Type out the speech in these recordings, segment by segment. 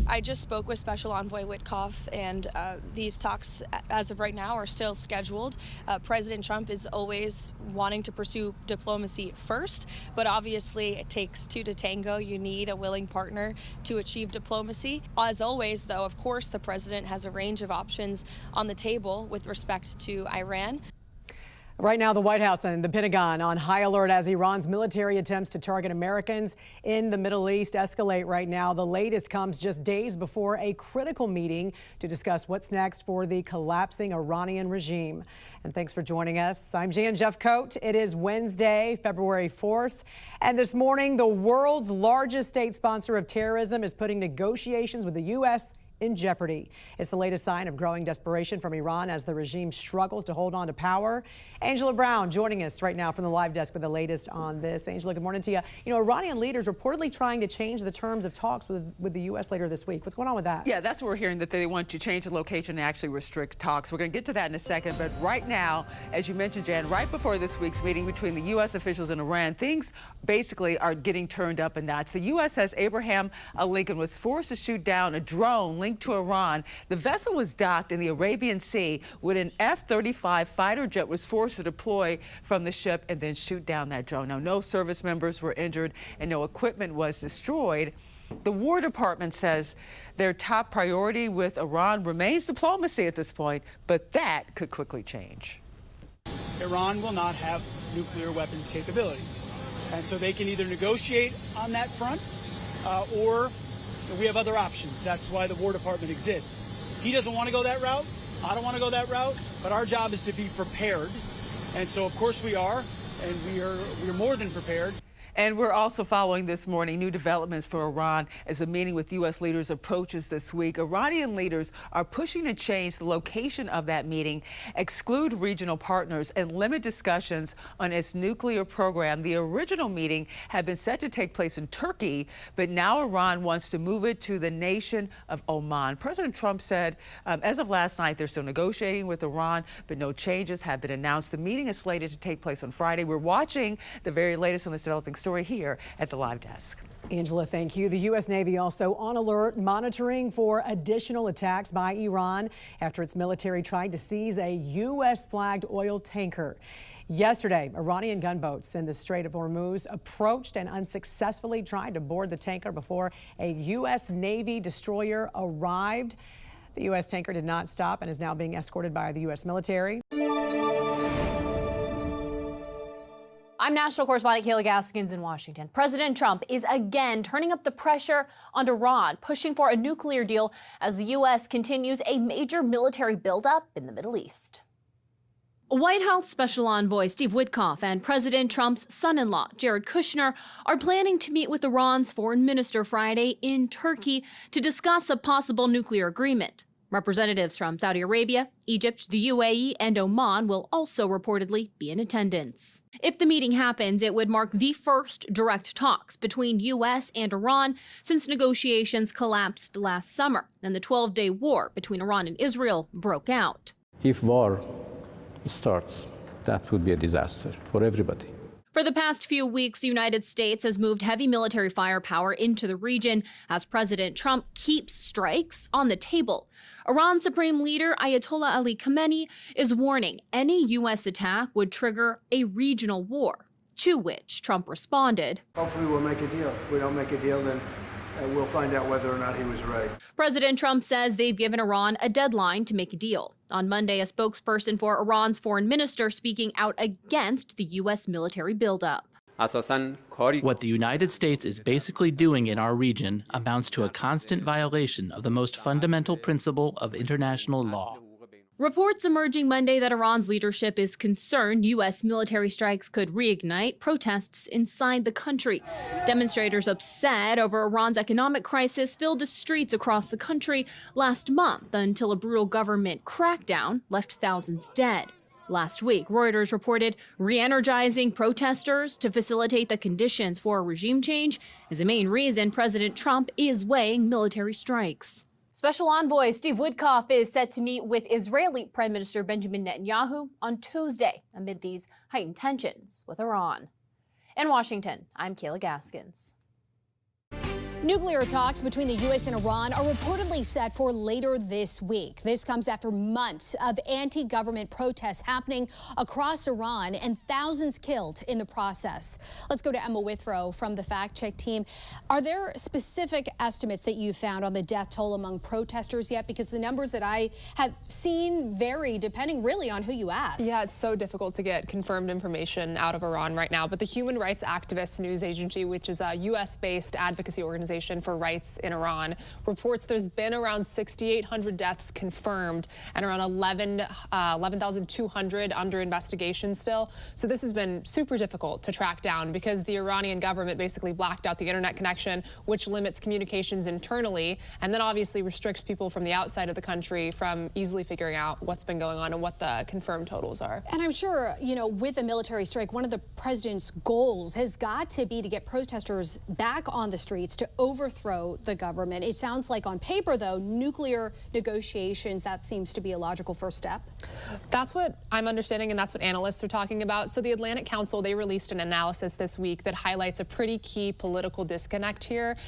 I just spoke with Special Envoy Witkoff, and these talks, as of right now, are still scheduled. President Trump is always wanting to pursue diplomacy first, but obviously it takes two to tango. You need a willing partner to achieve diplomacy. As always, though, of course, the president has a range of options on the table with respect to Iran. Right now, the White House and the Pentagon on high alert as Iran's military attempts to target Americans in the Middle East escalate right now. The latest comes just days before a critical meeting to discuss what's next for the collapsing Iranian regime. And thanks for joining us. I'm Jan Jeffcoat. It is Wednesday, February 4th. And this morning, the world's largest state sponsor of terrorism is putting negotiations with the U.S. in jeopardy. It's the latest sign of growing desperation from Iran as the regime struggles to hold on to power. Angela Brown joining us right now from the live desk with the latest on this. Angela, good morning to you. You know, Iranian leaders reportedly trying to change the terms of talks with the U.S. later this week. What's going on with that? Yeah, that's what we're hearing, that they want to change the location and actually restrict talks. We're going to get to that in a second. But right now, as you mentioned, Jan, right before this week's meeting between the U.S. officials and Iran, things basically are getting turned up a notch. The USS Abraham Lincoln was forced to shoot down a drone linked to Iran. The vessel was docked in the Arabian Sea when an F-35 fighter jet was forced to deploy from the ship and then shoot down that drone. Now, no service members were injured and no equipment was destroyed. The War Department says their top priority with Iran remains diplomacy at this point, but that could quickly change. Iran will not have nuclear weapons capabilities, and so they can either negotiate on that front or we have other options. That's why the War Department exists. He doesn't want to go that route. I don't want to go that route, but our job is to be prepared. And so, of course, we are, and we're more than prepared. And we're also following this morning new developments for Iran as a meeting with U.S. leaders approaches this week. Iranian leaders are pushing to change the location of that meeting, exclude regional partners, and limit discussions on its nuclear program. The original meeting had been set to take place in Turkey, but now Iran wants to move it to the nation of Oman. President Trump said as of last night, they're still negotiating with Iran, but no changes have been announced. The meeting is slated to take place on Friday. We're watching the very latest on this developing story here at the live desk. Angela, thank you. The U.S. Navy also on alert, monitoring for additional attacks by Iran after its military tried to seize a U.S.-flagged oil tanker. Yesterday, Iranian gunboats in the Strait of Hormuz approached and unsuccessfully tried to board the tanker before a U.S. Navy destroyer arrived. The U.S. tanker did not stop and is now being escorted by the U.S. military. I'm national correspondent Kayla Gaskins in Washington. President Trump is again turning up the pressure on Iran, pushing for a nuclear deal as the U.S. continues a major military buildup in the Middle East. White House Special Envoy Steve Witkoff and President Trump's son-in-law, Jared Kushner, are planning to meet with Iran's foreign minister Friday in Turkey to discuss a possible nuclear agreement. Representatives from Saudi Arabia, Egypt, the UAE, and Oman will also reportedly be in attendance. If the meeting happens, it would mark the first direct talks between U.S. and Iran since negotiations collapsed last summer and the 12-day war between Iran and Israel broke out. If war starts, that would be a disaster for everybody. For the past few weeks, the United States has moved heavy military firepower into the region as President Trump keeps strikes on the table. Iran's Supreme Leader Ayatollah Ali Khamenei is warning any U.S. attack would trigger a regional war, to which Trump responded. Hopefully we'll make a deal. If we don't make a deal, then we'll find out whether or not he was right. President Trump says they've given Iran a deadline to make a deal. On Monday, a spokesperson for Iran's foreign minister speaking out against the U.S. military buildup. What the United States is basically doing in our region amounts to a constant violation of the most fundamental principle of international law. Reports emerging Monday that Iran's leadership is concerned U.S. military strikes could reignite protests inside the country. Demonstrators upset over Iran's economic crisis filled the streets across the country last month until a brutal government crackdown left thousands dead. Last week, Reuters reported re-energizing protesters to facilitate the conditions for a regime change is the main reason President Trump is weighing military strikes. Special Envoy Steve Witkoff is set to meet with Israeli Prime Minister Benjamin Netanyahu on Tuesday amid these heightened tensions with Iran. In Washington, I'm Kayla Gaskins. Nuclear talks between the U.S. and Iran are reportedly set for later this week. This comes after months of anti-government protests happening across Iran and thousands killed in the process. Let's go to Emma Withrow from the Fact Check team. Are there specific estimates that you found on the death toll among protesters yet? Because the numbers that I have seen vary depending really on who you ask. Yeah, it's so difficult to get confirmed information out of Iran right now. But the Human Rights Activist News Agency, which is a U.S.-based advocacy organization for rights in Iran, reports there's been around 6,800 deaths confirmed and around 11,200 under investigation still. So this has been super difficult to track down because the Iranian government basically blacked out the internet connection, which limits communications internally and then obviously restricts people from the outside of the country from easily figuring out what's been going on and what the confirmed totals are. And I'm sure, you know, with a military strike, one of the president's goals has got to be to get protesters back on the streets to overthrow the government. It sounds like on paper, though, nuclear negotiations, that seems to be a logical first step. That's what I'm understanding, and that's what analysts are talking about. So the Atlantic Council, they released an analysis this week that highlights a pretty key political disconnect here.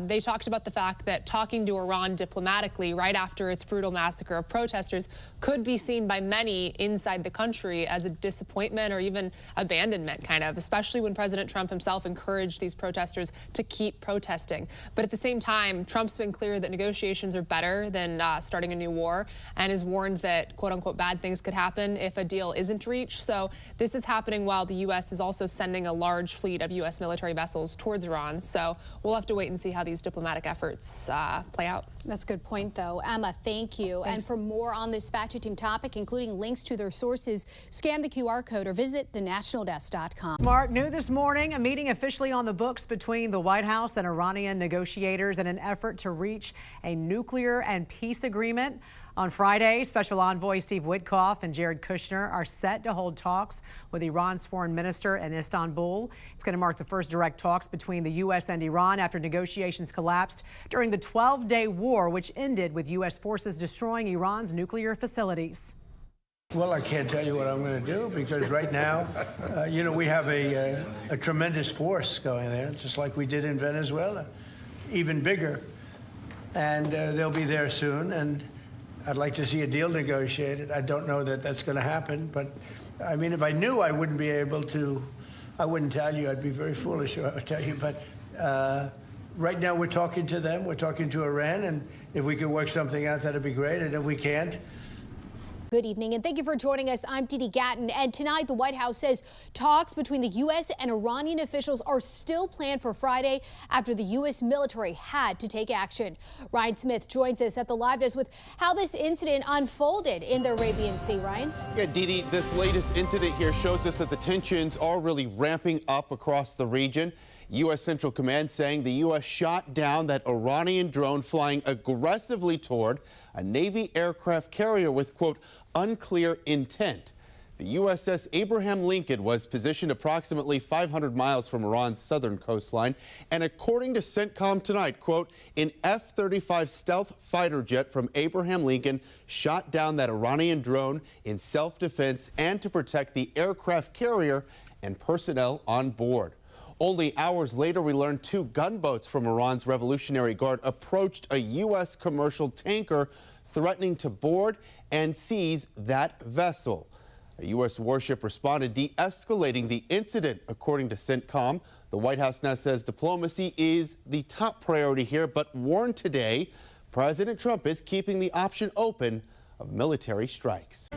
They talked about the fact that talking to Iran diplomatically right after its brutal massacre of protesters could be seen by many inside the country as a disappointment or even abandonment, kind of, especially when President Trump himself encouraged these protesters to keep protesting. But at the same time, Trump's been clear that negotiations are better than starting a new war and has warned that, quote unquote, bad things could happen if a deal isn't reached. So this is happening while the U.S. is also sending a large fleet of U.S. military vessels towards Iran. So we'll have to wait and see how these diplomatic efforts play out. That's a good point, though. Emma, thank you. Thanks. And for more on this Fact Check team topic, including links to their sources, scan the QR code or visit thenationaldesk.com. Mark, new this morning, a meeting officially on the books between the White House and Iranian negotiators in an effort to reach a nuclear and peace agreement. On Friday, Special Envoy Steve Witkoff and Jared Kushner are set to hold talks with Iran's foreign minister in Istanbul. It's going to mark the first direct talks between the U.S. and Iran after negotiations collapsed during the 12-day war, which ended with U.S. forces destroying Iran's nuclear facilities. Well, I can't tell you what I'm going to do because right now, you know, we have a tremendous force going there, just like we did in Venezuela, even bigger. And they'll be there soon. And I'd like to see a deal negotiated. I don't know that that's going to happen, but I mean, if I knew, I wouldn't be able to. I wouldn't tell you. I'd be very foolish if I would tell you. But right now, we're talking to them. We're talking to Iran, and if we could work something out, that'd be great. And if we can't. Good evening, and thank you for joining us. I'm Didi Gatton, and tonight the White House says talks between the U.S. and Iranian officials are still planned for Friday after the U.S. military had to take action. Ryan Smith joins us at the live desk with how this incident unfolded in the Arabian Sea. Ryan? Yeah, Didi, this latest incident here shows us that the tensions are really ramping up across the region. U.S. Central Command saying the U.S. shot down that Iranian drone flying aggressively toward a Navy aircraft carrier with, quote, unclear intent. The USS Abraham Lincoln was positioned approximately 500 miles from Iran's southern coastline. And according to CENTCOM tonight, quote, an F-35 stealth fighter jet from Abraham Lincoln shot down that Iranian drone in self-defense and to protect the aircraft carrier and personnel on board. Only hours later, we learned 2 gunboats from Iran's Revolutionary Guard approached a U.S. commercial tanker, threatening to board and seize that vessel. A U.S. warship responded, de-escalating the incident, according to CENTCOM. The White House now says diplomacy is the top priority here, but warned today President Trump is keeping the option open of military strikes.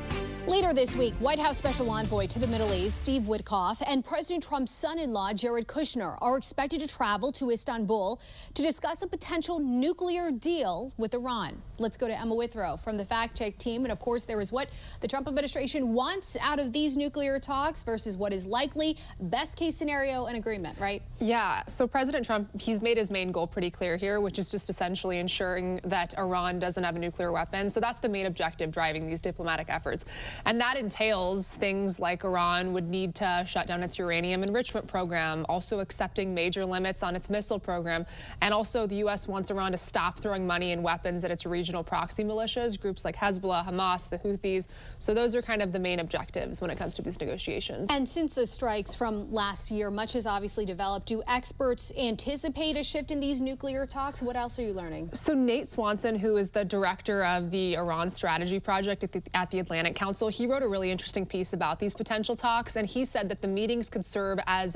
Later this week, White House Special Envoy to the Middle East, Steve Witkoff, and President Trump's son-in-law, Jared Kushner, are expected to travel to Istanbul to discuss a potential nuclear deal with Iran. Let's go to Emma Withrow from the Fact Check team. And of course, there is what the Trump administration wants out of these nuclear talks versus what is likely best case scenario and agreement, right? Yeah, so President Trump, he's made his main goal pretty clear here, which is just essentially ensuring that Iran doesn't have a nuclear weapon. So that's the main objective driving these diplomatic efforts. And that entails things like Iran would need to shut down its uranium enrichment program, also accepting major limits on its missile program. And also the U.S. wants Iran to stop throwing money and weapons at its regional proxy militias, groups like Hezbollah, Hamas, the Houthis. So those are kind of the main objectives when it comes to these negotiations. And since the strikes from last year, much has obviously developed. Do experts anticipate a shift in these nuclear talks? What else are you learning? So Nate Swanson, who is the director of the Iran Strategy Project at the Atlantic Council, he wrote a really interesting piece about these potential talks, and he said that the meetings could serve as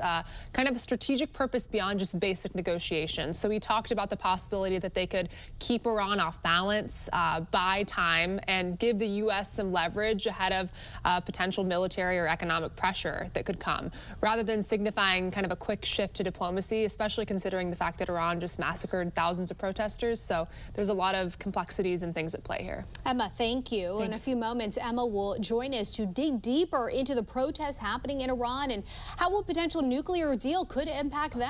kind of a strategic purpose beyond just basic negotiations. So he talked about the possibility that they could keep Iran off balance, buy time, and give the U.S. some leverage ahead of potential military or economic pressure that could come, rather than signifying kind of a quick shift to diplomacy, especially considering the fact that Iran just massacred thousands of protesters. So there's a lot of complexities and things at play here. Emma, thank you. Thanks. In a few moments, Emma will join us to dig deeper into the protests happening in Iran and how a potential nuclear deal could impact them.